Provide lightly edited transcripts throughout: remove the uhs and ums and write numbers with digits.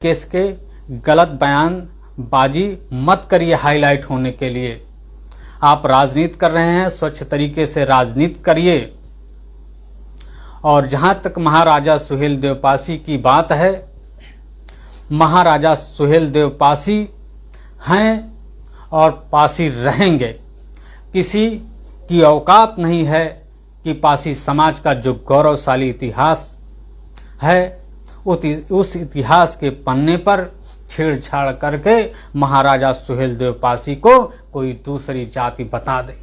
Case के गलत बयान बाजी मत करिए हाईलाइट होने के लिए। आप राजनीति कर रहे हैं, स्वच्छ तरीके से राजनीति करिए। और जहां तक महाराजा सुहेलदेव पासी की बात है, महाराजा सुहेलदेव पासी हैं और पासी रहेंगे। किसी की औकात नहीं है कि पासी समाज का जो गौरवशाली इतिहास है उस इतिहास के पन्ने पर छेड़छाड़ करके महाराजा सुहेलदेव पासी को कोई दूसरी जाति बता दे।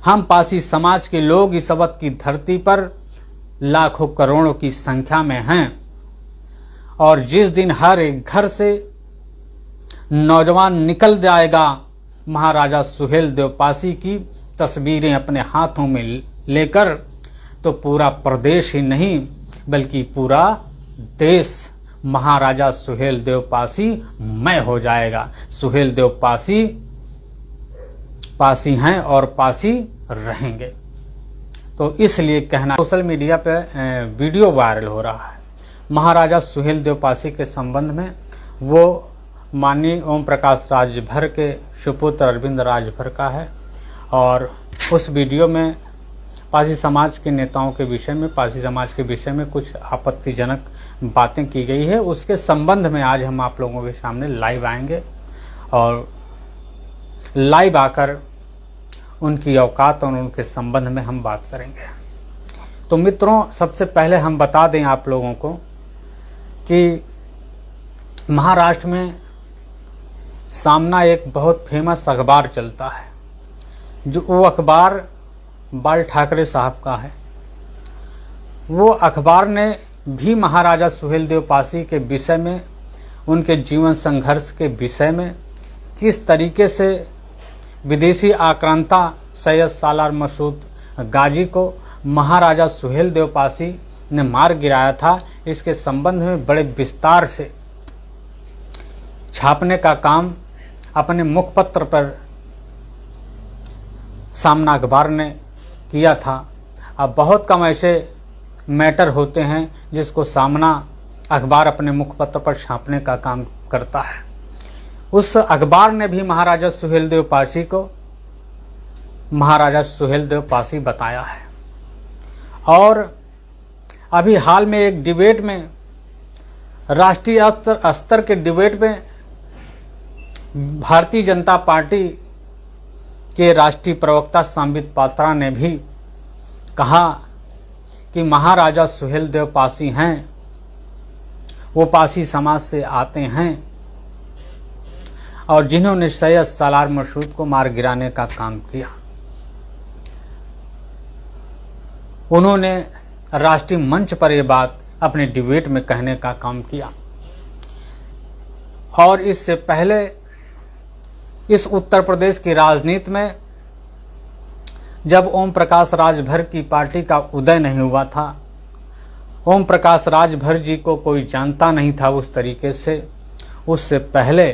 हम पासी समाज के लोग इस अवध की धरती पर लाखों करोड़ों की संख्या में हैं और जिस दिन हर एक घर से नौजवान निकल जाएगा महाराजा सुहेलदेव पासी की तस्वीरें अपने हाथों में लेकर, तो पूरा प्रदेश ही नहीं बल्कि पूरा देश महाराजा सुहेलदेव पासी मय हो जाएगा। सुहेलदेव पासी पासी हैं और पासी रहेंगे। तो इसलिए कहना, सोशल मीडिया पे वीडियो वायरल हो रहा है महाराजा सुहेलदेव पासी के संबंध में। वो माननीय ओम प्रकाश राजभर के सुपुत्र अरविंद राजभर का है और उस वीडियो में पासी समाज के नेताओं के विषय में, पासी समाज के विषय में कुछ आपत्तिजनक बातें की गई है। उसके संबंध में आज हम आप लोगों के सामने लाइव आएंगे और लाइव आकर उनकी औकात और उनके संबंध में हम बात करेंगे। तो मित्रों, सबसे पहले हम बता दें आप लोगों को कि महाराष्ट्र में सामना एक बहुत फेमस अखबार चलता है, जो वो अखबार बाल ठाकरे साहब का है। वो अखबार ने भी महाराजा सुहेलदेव पासी के विषय में, उनके जीवन संघर्ष के विषय में, किस तरीके से विदेशी आक्रांता सैयद सालार मसूद गाजी को महाराजा सुहेलदेव पासी ने मार गिराया था, इसके संबंध में बड़े विस्तार से छापने का काम अपने मुखपत्र पर सामना अखबार ने किया था। अब बहुत कम ऐसे मैटर होते हैं जिसको सामना अखबार अपने मुखपत्र पर छापने का काम करता है। उस अखबार ने भी महाराजा सुहेलदेव पासी को महाराजा सुहेलदेव पासी बताया है। और अभी हाल में एक डिबेट में, राष्ट्रीय स्तर के डिबेट में, भारतीय जनता पार्टी के राष्ट्रीय प्रवक्ता संबित पात्रा ने भी कहा कि महाराजा सुहेलदेव पासी हैं, वो पासी समाज से आते हैं और जिन्होंने सैयद सालार मसूद को मार गिराने का काम किया। उन्होंने राष्ट्रीय मंच पर यह बात अपने डिबेट में कहने का काम किया। और इससे पहले इस उत्तर प्रदेश की राजनीति में जब ओम प्रकाश राजभर की पार्टी का उदय नहीं हुआ था, ओम प्रकाश राजभर जी को कोई जानता नहीं था उस तरीके से, उससे पहले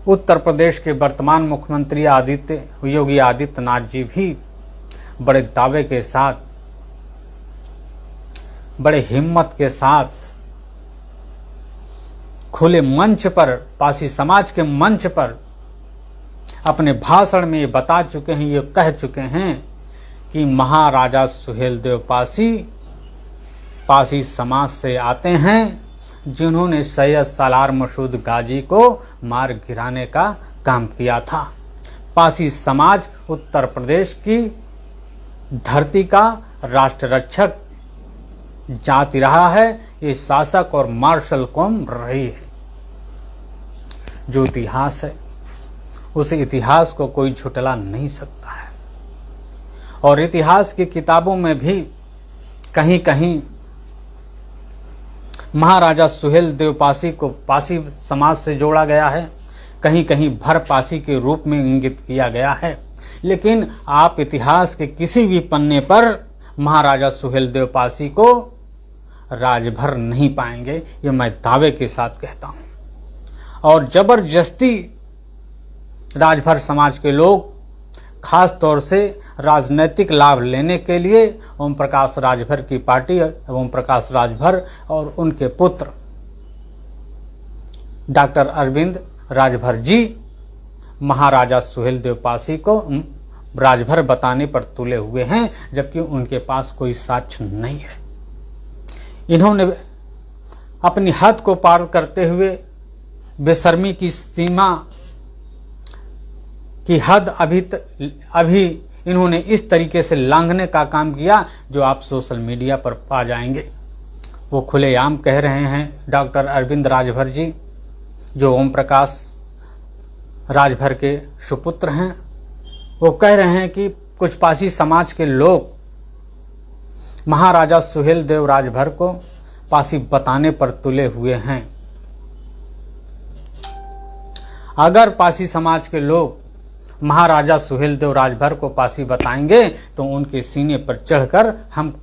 उत्तर प्रदेश के वर्तमान मुख्यमंत्री योगी आदित्यनाथ जी भी बड़े दावे के साथ, बड़े हिम्मत के साथ खुले मंच पर, पासी समाज के मंच पर अपने भाषण में ये बता चुके हैं, ये कह चुके हैं कि महाराजा सुहेलदेव पासी पासी समाज से आते हैं, जिन्होंने सैयद सालार मसूद गाजी को मार गिराने का काम किया था। पासी समाज उत्तर प्रदेश की धरती का राष्ट्र रक्षक जाति रहा है, ये शासक और मार्शल कौम रही है। जो इतिहास है उस इतिहास को कोई झुटला नहीं सकता है। और इतिहास की किताबों में भी कहीं कहीं महाराजा सुहेलदेव पासी को पासी समाज से जोड़ा गया है, कहीं कहीं भर पासी के रूप में इंगित किया गया है। लेकिन आप इतिहास के किसी भी पन्ने पर महाराजा सुहेलदेव पासी को राजभर नहीं पाएंगे, ये मैं दावे के साथ कहता हूं। और जबरदस्ती राजभर समाज के लोग खास तौर से राजनीतिक लाभ लेने के लिए ओम प्रकाश राजभर की पार्टी ओम प्रकाश राजभर और उनके पुत्र डॉक्टर अरविंद राजभर जी महाराजा सुहेलदेव पासी को राजभर बताने पर तुले हुए हैं, जबकि उनके पास कोई साक्ष्य नहीं है। इन्होंने अपनी हद को पार करते हुए बेशर्मी की सीमा की हद अभी इन्होंने इस तरीके से लांघने का काम किया जो आप सोशल मीडिया पर पा जाएंगे। वो खुलेआम कह रहे हैं, डॉक्टर अरविंद राजभर जी जो ओम प्रकाश राजभर के सुपुत्र हैं, वो कह रहे हैं कि कुछ पासी समाज के लोग महाराजा सुहेलदेव राजभर को पासी बताने पर तुले हुए हैं। अगर पासी समाज के लोग महाराजा सुहेलदेव राजभर को पासी बताएंगे तो उनके सीने पर चढ़कर हम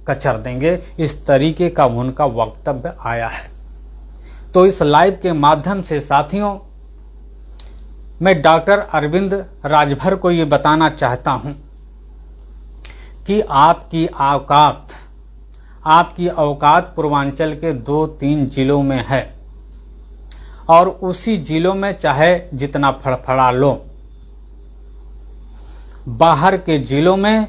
कचर देंगे, इस तरीके का उनका वक्तव्य आया है। तो इस लाइव के माध्यम से साथियों, मैं डॉक्टर अरविंद राजभर को ये बताना चाहता हूं कि आपकी औकात पूर्वांचल के 2-3 जिलों में है और उसी जिलों में चाहे जितना फड़फड़ा लो, बाहर के जिलों में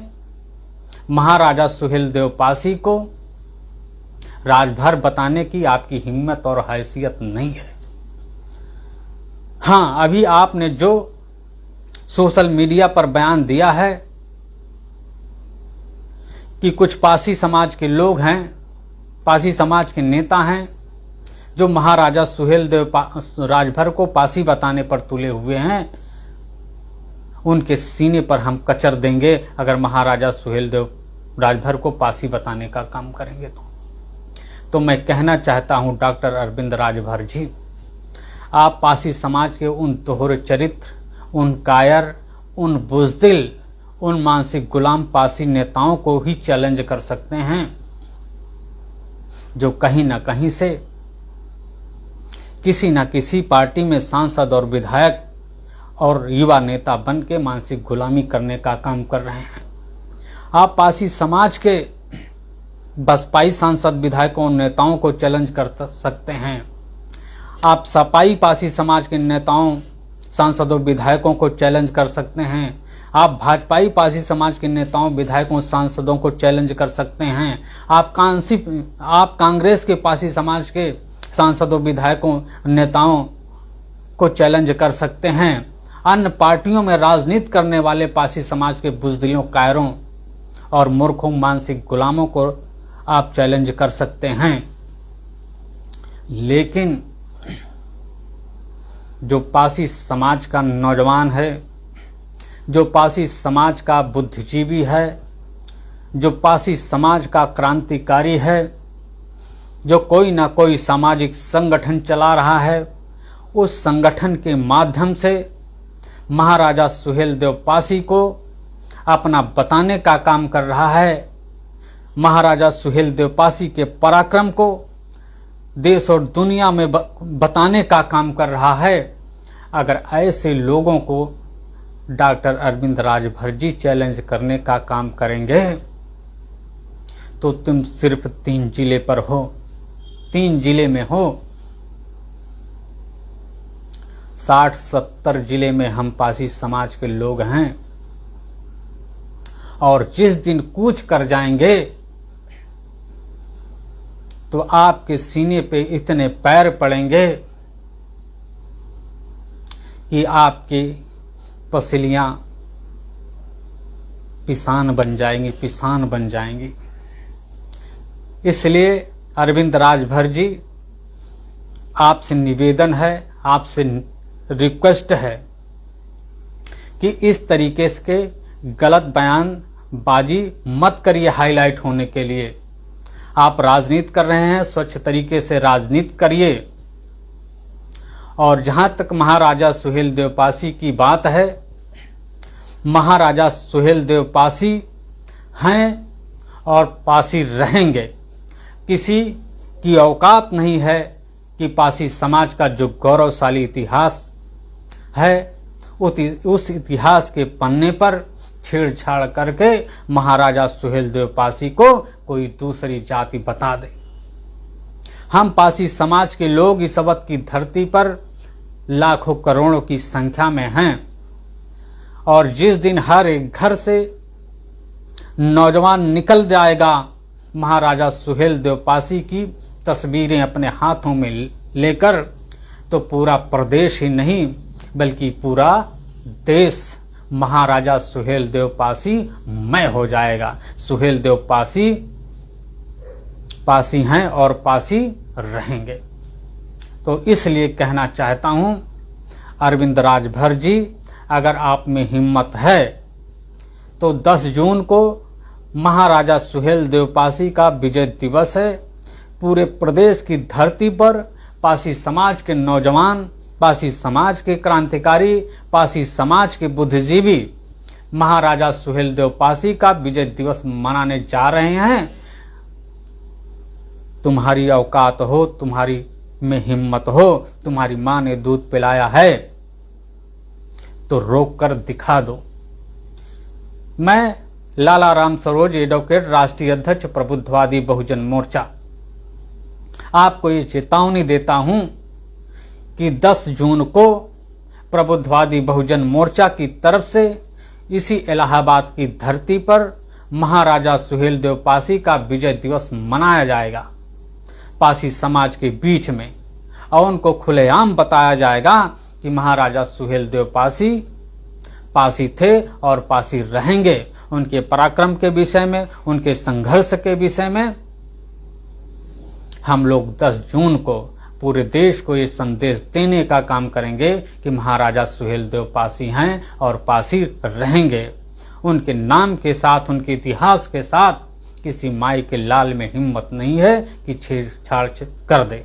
महाराजा सुहेलदेव पासी को राजभर बताने की आपकी हिम्मत और हैसियत नहीं है। हाँ, अभी आपने जो सोशल मीडिया पर बयान दिया है कि कुछ पासी समाज के लोग हैं, पासी समाज के नेता हैं जो महाराजा सुहेलदेव राजभर को पासी बताने पर तुले हुए हैं, उनके सीने पर हम कचर देंगे अगर महाराजा सुहेलदेव राजभर को पासी बताने का काम करेंगे तो मैं कहना चाहता हूं डॉक्टर अरविंद राजभर जी, आप पासी समाज के उन दोहरे चरित्र, उन कायर, उन बुज़दिल, उन मानसिक गुलाम पासी नेताओं को ही चैलेंज कर सकते हैं जो कहीं ना कहीं से किसी न किसी पार्टी में सांसद और विधायक और युवा नेता बन के मानसिक गुलामी करने का काम कर रहे हैं। आप पासी समाज के बसपाई सांसद विधायकों और नेताओं को चैलेंज कर सकते हैं। आप सपाई पासी समाज के नेताओं, सांसदों, विधायकों को चैलेंज कर सकते हैं। आप भाजपाई पासी समाज के नेताओं, विधायकों, सांसदों को चैलेंज कर सकते हैं। आप कांग्रेस के पासी समाज के सांसदों, विधायकों, नेताओं को चैलेंज कर सकते हैं। अन्य पार्टियों में राजनीति करने वाले पासी समाज के बुज़दिलों, कायरों और मूर्खों, मानसिक गुलामों को आप चैलेंज कर सकते हैं। लेकिन जो पासी समाज का नौजवान है, जो पासी समाज का बुद्धिजीवी है, जो पासी समाज का क्रांतिकारी है, जो कोई ना कोई सामाजिक संगठन चला रहा है, उस संगठन के माध्यम से महाराजा सुहेलदेव पासी को अपना बताने का काम कर रहा है। महाराजा सुहेलदेव पासी के पराक्रम को देश और दुनिया में बताने का काम कर रहा है। अगर ऐसे लोगों को डॉक्टर अरविंद राजभर जी चैलेंज करने का काम करेंगे तो तुम सिर्फ 3 जिले पर हो, 3 जिले में हो। 60-70 जिले में हम पासी समाज के लोग हैं और जिस दिन कूच कर जाएंगे तो आपके सीने पे इतने पैर पड़ेंगे कि आपकी पसलियां पिसान बन जाएंगी। इसलिए अरविंद राजभर जी, आपसे निवेदन है, आपसे रिक्वेस्ट है कि इस तरीके के गलत बयानबाजी मत करिए हाईलाइट होने के लिए। आप राजनीति कर रहे हैं, स्वच्छ तरीके से राजनीति करिए। और जहां तक महाराजा सुहेलदेव पासी की बात है, महाराजा सुहेलदेव पासी हैं और पासी रहेंगे। किसी की औकात नहीं है कि पासी समाज का जो गौरवशाली इतिहास है उस इतिहास के पन्ने पर छेड़छाड़ करके महाराजा सुहेलदेव पासी को कोई दूसरी जाति बता दे। हम पासी समाज के लोग इस अवध की धरती पर लाखों करोड़ों की संख्या में हैं और जिस दिन हर एक घर से नौजवान निकल जाएगा महाराजा सुहेलदेव पासी की तस्वीरें अपने हाथों में लेकर, तो पूरा प्रदेश ही नहीं बल्कि पूरा देश महाराजा सुहेलदेव पासी मय हो जाएगा। सुहेलदेव पासी पासी हैं और पासी रहेंगे। तो इसलिए कहना चाहता हूं, अरविंद राजभर जी, अगर आप में हिम्मत है तो 10 जून को महाराजा सुहेलदेव पासी का विजय दिवस है। पूरे प्रदेश की धरती पर पासी समाज के नौजवान, पासी समाज के क्रांतिकारी, पासी समाज के बुद्धिजीवी महाराजा सुहेलदेव पासी का विजय दिवस मनाने जा रहे हैं। तुम्हारी औकात हो, तुम्हारी में हिम्मत हो, तुम्हारी मां ने दूध पिलाया है तो रोक कर दिखा दो। मैं लाला राम सरोज एडवोकेट, राष्ट्रीय अध्यक्ष प्रबुद्धवादी बहुजन मोर्चा, आपको ये चेतावनी देता हूं कि 10 जून को प्रबुद्धवादी बहुजन मोर्चा की तरफ से इसी इलाहाबाद की धरती पर महाराजा सुहेलदेव पासी का विजय दिवस मनाया जाएगा पासी समाज के बीच में, और उनको खुलेआम बताया जाएगा कि महाराजा सुहेलदेव पासी पासी थे और पासी रहेंगे। उनके पराक्रम के विषय में, उनके संघर्ष के विषय में हम लोग 10 जून को पूरे देश को ये संदेश देने का काम करेंगे कि महाराजा सुहेलदेव पासी हैं और पासी रहेंगे। उनके नाम के साथ, उनके इतिहास के साथ किसी माई के लाल में हिम्मत नहीं है कि छेड़छाड़ कर दे।